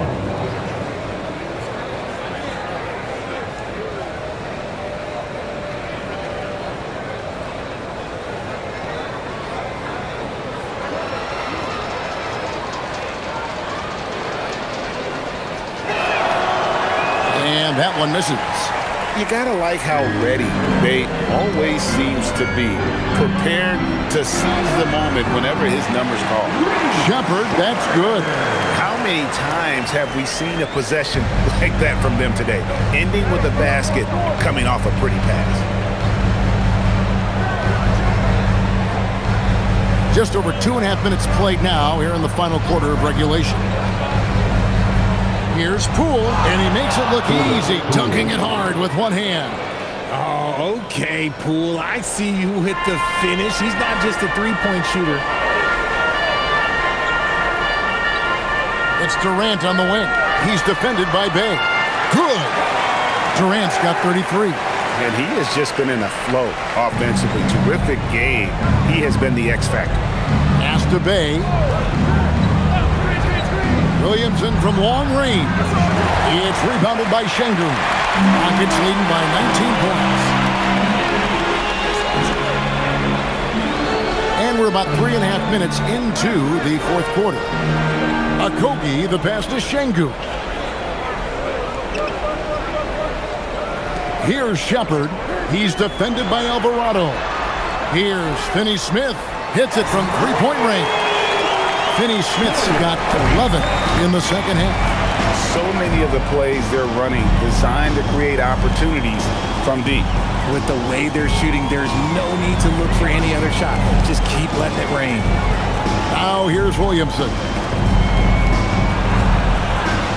And that one misses. You gotta like how ready Bey always seems to be, prepared to seize the moment whenever his number's called. Shepard, that's good. How many times have we seen a possession like that from them today, ending with a basket coming off a pretty pass? Just over 2.5 minutes played now here in the final quarter of regulation. Here's Poole, and he makes it look easy, dunking it hard with one hand. Oh, okay, Poole. I see you hit the finish. He's not just a three-point shooter. It's Durant on the wing. He's defended by Bey. Good. Durant's got 33. And he has just been in a flow offensively. Terrific game. He has been the X factor. Pass to Bay. Williamson from long range. It's rebounded by Şengün. Rockets leading by 19 points. And we're about 3.5 minutes into the fourth quarter. Okogie, the pass to Şengün. Here's Shepard. He's defended by Alvarado. Here's Finney-Smith. Hits it from three-point range. Finney-Smith's got 11 in the second half. So many of the plays they're running designed to create opportunities from deep. With the way they're shooting, there's no need to look for any other shot. Just keep letting it rain. Now here's Williamson.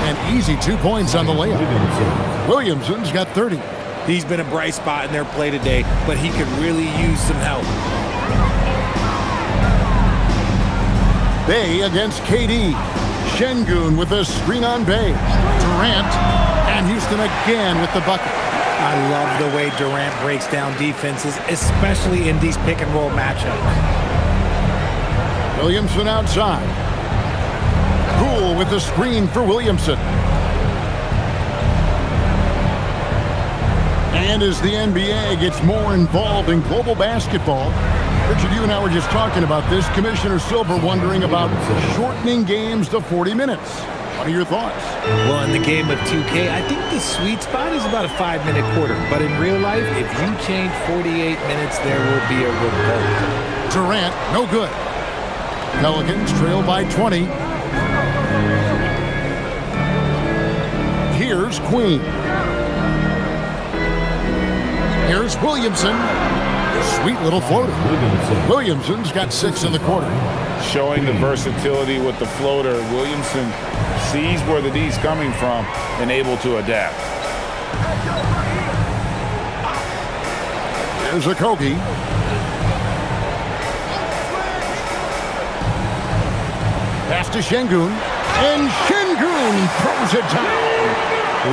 An easy 2 points on the layup. Williamson's got 30. He's been a bright spot in their play today, but he could really use some help. Bay against KD. Şengün with a screen on Bay. Durant and Houston again with the bucket. I love the way Durant breaks down defenses, especially in these pick-and-roll matchups. Williamson outside. Poole with the screen for Williamson. And as the NBA gets more involved in global basketball, Richard, you and I were just talking about this. Commissioner Silver wondering about shortening games to 40 minutes. What are your thoughts? Well, in the game of 2K, I think the sweet spot is about a 5-minute quarter. But in real life, if you change 48 minutes, there will be a revolt. Durant, no good. Pelicans trail by 20. Here's Queen. Here's Williamson. Sweet little floater. Williamson's got 6 in the quarter. Showing the versatility with the floater. Williamson sees where the D's coming from and able to adapt. Here's Okogie. Pass to Şengün. And Şengün throws it down.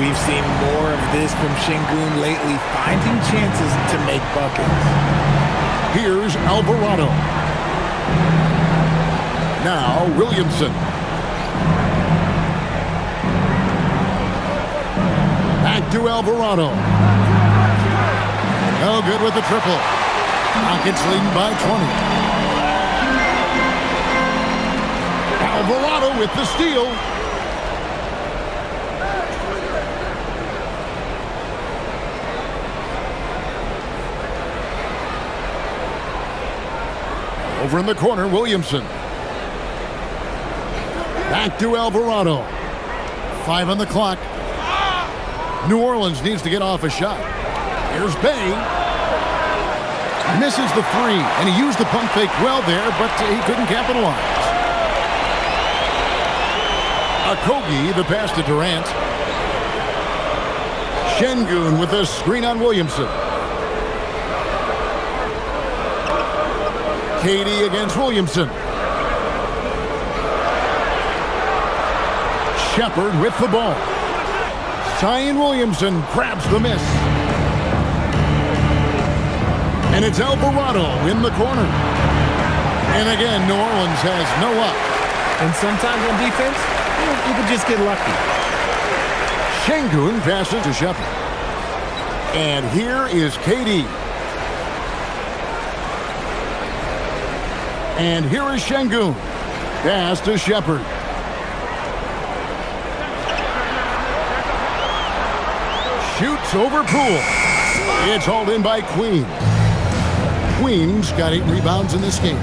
We've seen more of this from Şengün lately, finding chances to make buckets. Here's Alvarado. Now Williamson. Back to Alvarado. No good with the triple. Rockets leading by 20. Alvarado with the steal. Over in the corner, Williamson. Back to Alvarado. 5 on the clock. New Orleans needs to get off a shot. Here's Bay. Misses the 3, and he used the pump fake well there, but he couldn't capitalize. Okogie, the pass to Durant. Şengün with a screen on Williamson. KD against Williamson. Shepard with the ball. Zion Williamson grabs the miss. And it's Alvarado in the corner. And again, New Orleans has no up. And sometimes on defense, you can just get lucky. Şengün passes to Shepard. And here is KD. And here is Şengün. Pass to Shepard. Shoots over Poole. It's hauled in by Queen. Queen's got 8 rebounds in this game.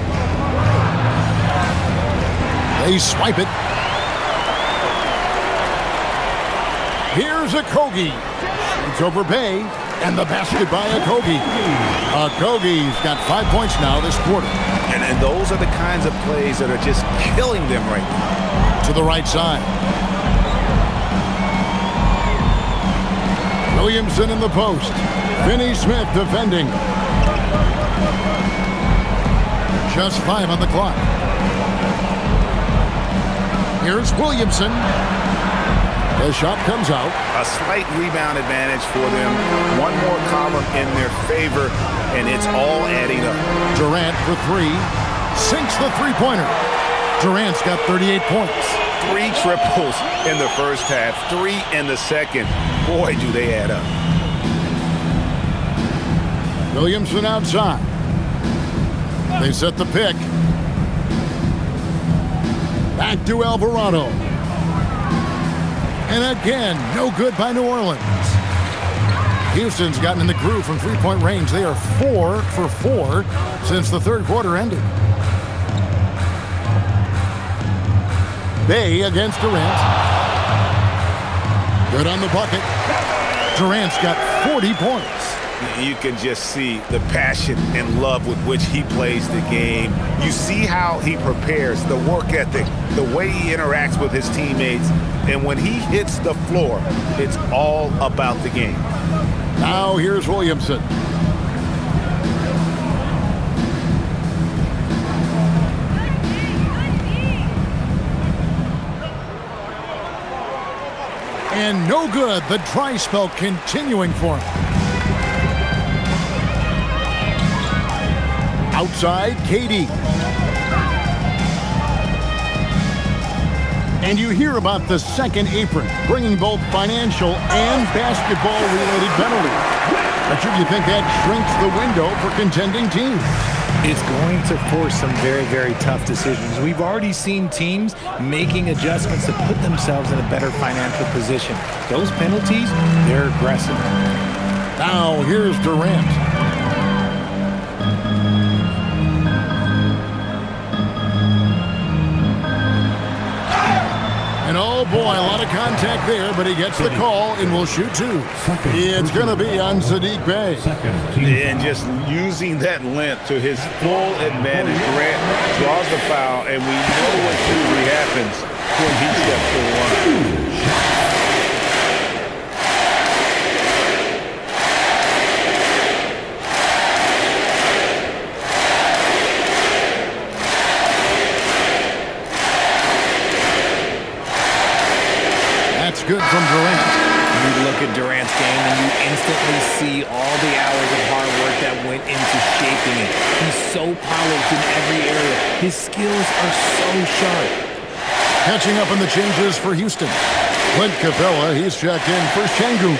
They swipe it. Here's Okogie. Shoots over Bay. And the basket by Okogie. Okogie's got 5 points now this quarter. And those are the kinds of plays that are just killing them right now. To the right side. Williamson in the post. Finney-Smith defending. Just 5 on the clock. Here's Williamson. The shot comes out. A slight rebound advantage for them. One more column in their favor, and it's all adding up. Durant for 3. sinks the three-pointer. Durant's got 38 points. 3 triples in the first half, 3 in the second. Boy, do they add up. Williamson outside. They set the pick. Back to Alvarado. And again, no good by New Orleans. Houston's gotten in the groove from three-point range. They are 4 for 4 since the third quarter ended. Bay against Durant. Good on the bucket. Durant's got 40 points. You can just see the passion and love with which he plays the game. You see how he prepares, the work ethic, the way he interacts with his teammates. And when he hits the floor, it's all about the game. Now here's Williamson. And no good. The dry spell continuing for him. Outside, KD. And you hear about the second apron, bringing both financial and basketball-related penalties. But should you think that shrinks the window for contending teams? It's going to force some very, very tough decisions. We've already seen teams making adjustments to put themselves in a better financial position. Those penalties, they're aggressive. Now here's Durant. And oh boy, a lot of contact there, but he gets the call and will shoot 2. It's going to be on Saddiq Bey. And just using that length to his full advantage. Durant draws the foul, and we know what usually happens when he steps to the line. That's good from Durant. You look at Durant's game and you instantly see all the hours of hard work that went into shaping it. He's so polished in every area. His skills are so sharp. Catching up on the changes for Houston. Clint Capella, he's checked in for Şengün.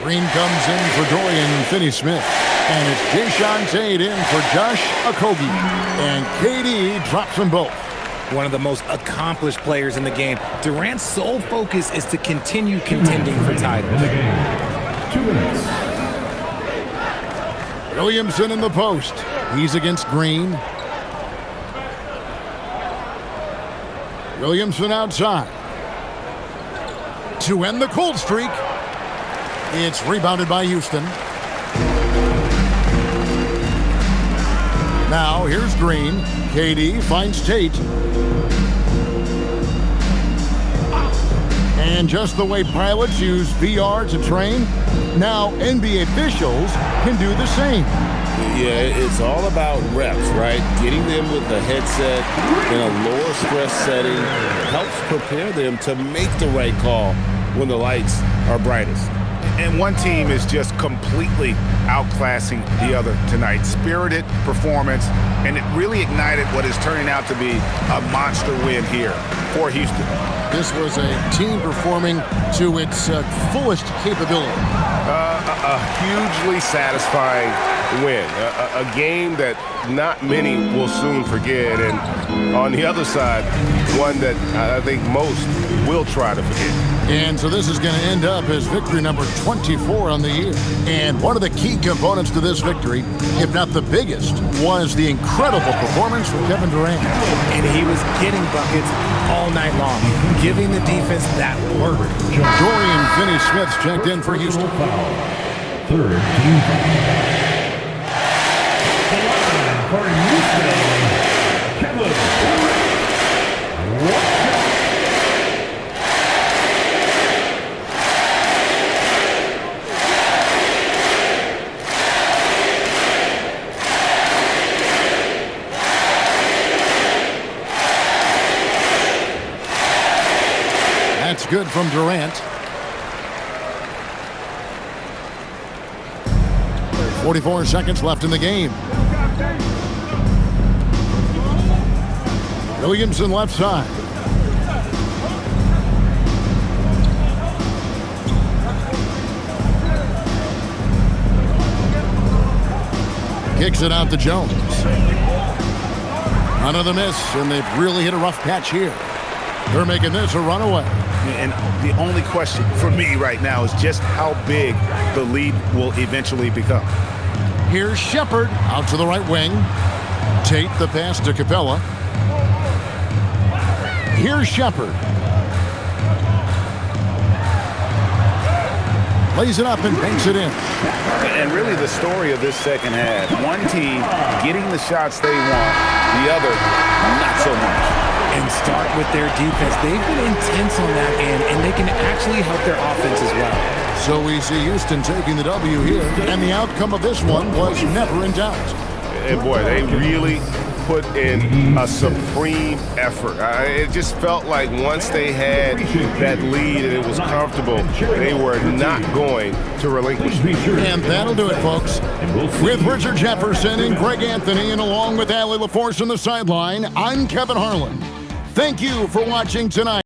Green comes in for Dorian Finney-Smith. And it's Jae'Sean Tate in for Josh Okogie. And KD drops them both. One of the most accomplished players in the game. Durant's sole focus is to continue contending for titles. 2 minutes. Williamson in the post. He's against Green. Williamson outside. To end the cold streak. It's rebounded by Houston. Now here's Green. KD finds Tate. And just the way pilots use VR to train, now NBA officials can do the same. Yeah, it's all about reps, right? Getting them with the headset in a lower stress setting helps prepare them to make the right call when the lights are brightest. And one team is just completely outclassing the other tonight. Spirited performance, and it really ignited what is turning out to be a monster win here for Houston. This was a team performing to its fullest capability. A hugely satisfying win. A game that not many will soon forget. And on the other side, one that I think most will try to forget. And so this is going to end up as victory number 24 on the year. And one of the key components to this victory, if not the biggest, was the incredible performance from Kevin Durant. And he was getting buckets all night long, giving the defense that work. Dorian Finney-Smith's checked in for Houston. Third team foul. For Houston, Kevin Durant. That's good from Durant. 44 seconds left in the game. Williamson left side. Kicks it out to Jones. Another miss, and they've really hit a rough patch here. They're making this a runaway. And the only question for me right now is just how big the lead will eventually become. Here's Shepard out to the right wing. Tate the pass to Capella. Here's Shepard. Lays it up and banks it in. And really the story of this second half, one team getting the shots they want, the other not so much. And start with their defense. They've been intense on that end, and they can actually help their offense as well. So we see Houston taking the W here, and the outcome of this one was never in doubt. And boy, they really put in a supreme effort. It just felt like once they had that lead and it was comfortable, they were not going to relinquish. And that'll do it, folks. With Richard Jefferson and Greg Anthony, and along with Allie LaForce on the sideline, I'm Kevin Harlan. Thank you for watching tonight.